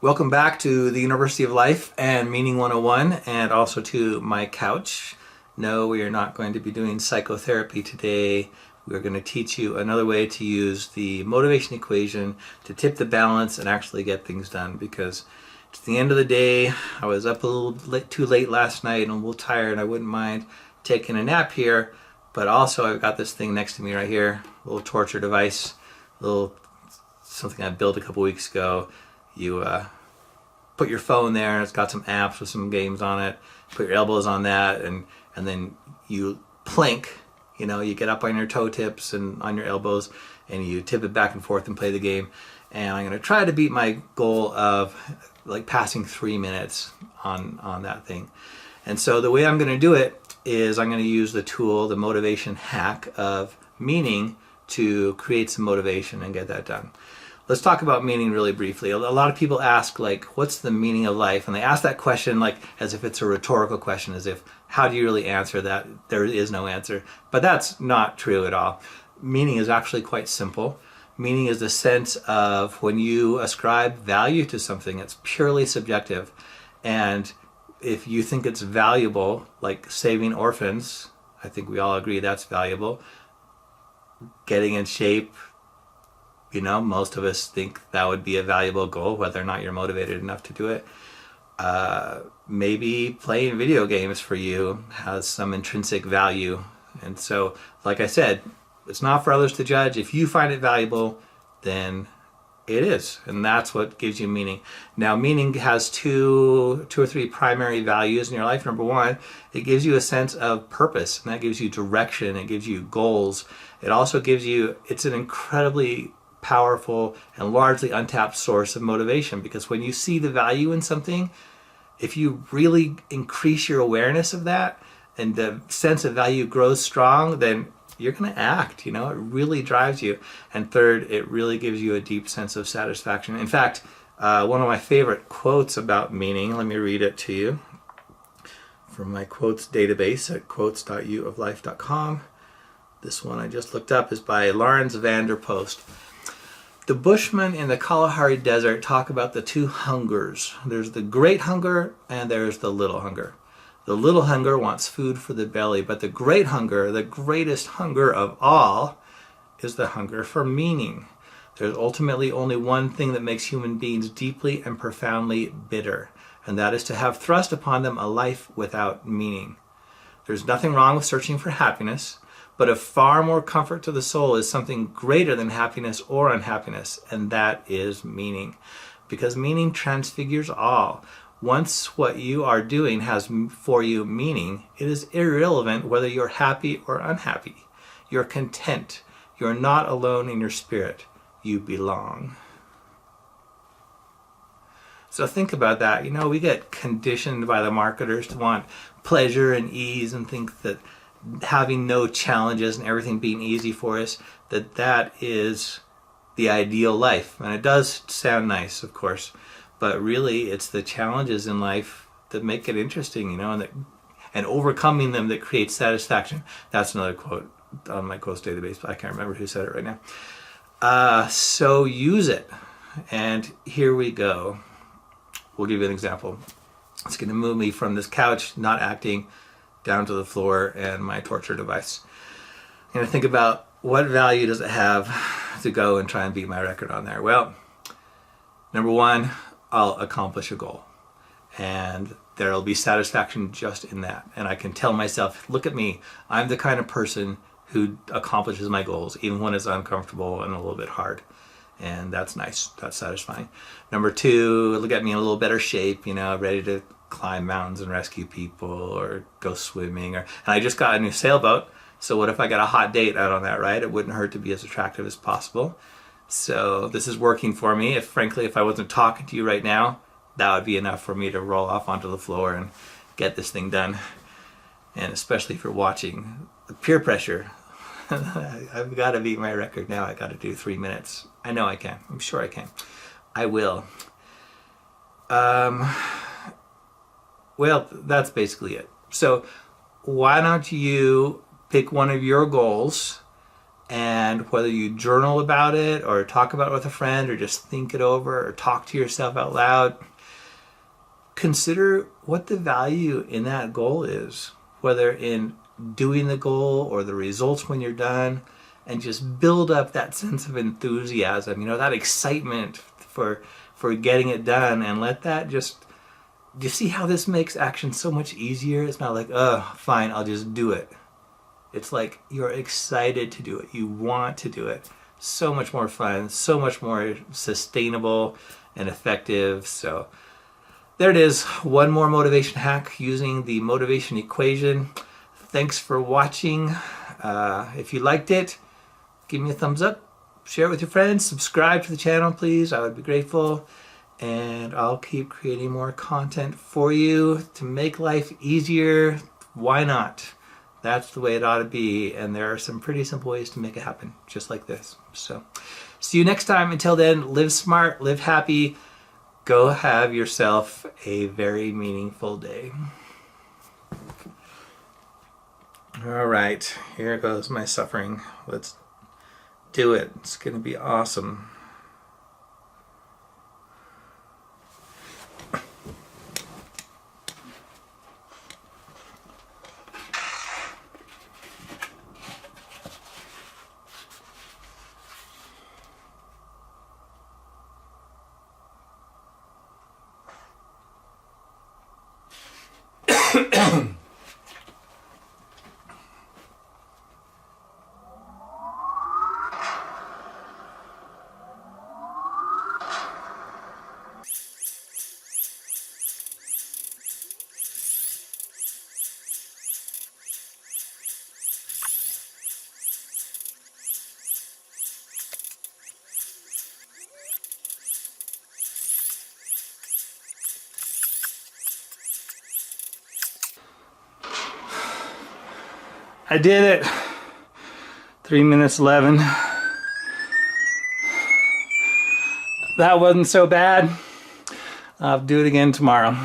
Welcome back to the University of Life and Meaning 101, and also to my couch. No, we are not going to be doing psychotherapy today. We're going to teach you another way to use the motivation equation to tip the balance and actually get things done, because it's the end of the day. I was up a little too late last night and a little tired. I wouldn't mind taking a nap here, but also I've got this thing next to me right here, a little torture device, something I built a couple weeks ago. You put your phone there, it's got some apps with some games on it, put your elbows on that, and then you plank, you get up on your toe tips and on your elbows, and you tip it back and forth and play the game. And I'm going to try to beat my goal of passing 3 minutes on that thing. And so the way I'm going to do it is I'm going to use the tool, the motivation hack of meaning, to create some motivation and get that done. Let's talk about meaning really briefly. A lot of people ask, what's the meaning of life? And they ask that question as if it's a rhetorical question, as if, how do you really answer that? There is no answer. But that's not true at all. Meaning is actually quite simple. Meaning is the sense of when you ascribe value to something, it's purely subjective. And if you think it's valuable, like saving orphans, I think we all agree that's valuable. Getting in shape, most of us think that would be a valuable goal, whether or not you're motivated enough to do it. Maybe playing video games for you has some intrinsic value. And so, like I said, it's not for others to judge. If you find it valuable, then it is. And that's what gives you meaning. Now, meaning has two or three primary values in your life. Number one, it gives you a sense of purpose, and that gives you direction. It gives you goals. It also gives you, it's an incredibly powerful and largely untapped source of motivation, because when you see the value in something, if you really increase your awareness of that and the sense of value grows strong, then you're going to act. It really drives you. And third, it really gives you a deep sense of satisfaction. In fact, one of my favorite quotes about meaning, let me read it to you from my quotes database at quotes.uoflife.com. This one I just looked up is by Lawrence van der Post. The Bushmen in the Kalahari Desert talk about the two hungers. There's the great hunger and there's the little hunger. The little hunger wants food for the belly, but the great hunger, the greatest hunger of all, is the hunger for meaning. There's ultimately only one thing that makes human beings deeply and profoundly bitter, and that is to have thrust upon them a life without meaning. There's nothing wrong with searching for happiness, but of far more comfort to the soul is something greater than happiness or unhappiness, and that is meaning. Because meaning transfigures all. Once what you are doing has for you meaning, it is irrelevant whether you're happy or unhappy. You're content. You're not alone in your spirit. You belong. So think about that. We get conditioned by the marketers to want pleasure and ease and think that having no challenges and everything being easy for us, that is the ideal life. And it does sound nice, of course, but really it's the challenges in life that make it interesting, and overcoming them that creates satisfaction. That's another quote on my quotes database, but I can't remember who said it right now. So use it. And here we go. We'll give you an example. It's going to move me from this couch, not acting, down to the floor and my torture device. I'm going to think about what value does it have to go and try and beat my record on there. Well, number one, I'll accomplish a goal. And there'll be satisfaction just in that. And I can tell myself, look at me, I'm the kind of person who accomplishes my goals, even when it's uncomfortable and a little bit hard. And that's nice, that's satisfying. Number two, it'll get me in a little better shape, ready to climb mountains and rescue people or go swimming. And I just got a new sailboat, so what if I got a hot date out on that, right? It wouldn't hurt to be as attractive as possible. So this is working for me. If I wasn't talking to you right now, that would be enough for me to roll off onto the floor and get this thing done. And especially if you're watching, the peer pressure. I've got to beat my record now. I got to do 3 minutes. I know I can. I'm sure I can. I will. Well, that's basically it. So why don't you pick one of your goals And whether you journal about it or talk about it with a friend or just think it over or talk to yourself out loud, consider what the value in that goal is, whether in doing the goal or the results when you're done, and just build up that sense of enthusiasm, you know, that excitement for getting it done, and let that just, do you see how this makes action so much easier? It's not like, oh, fine, I'll just do it. It's like you're excited to do it. You want to do it. So much more fun, so much more sustainable and effective. So there it is. One more motivation hack using the motivation equation. Thanks for watching. If you liked it, give me a thumbs up. Share it with your friends. Subscribe to the channel, please. I would be grateful. And I'll keep creating more content for you to make life easier. Why not? That's the way it ought to be, and there are some pretty simple ways to make it happen, just like this. So, see you next time. Until then, live smart, live happy, go have yourself a very meaningful day. All right, here goes my suffering. Let's do it. It's going to be awesome. I did it. 3 minutes 11. That wasn't so bad. I'll do it again tomorrow.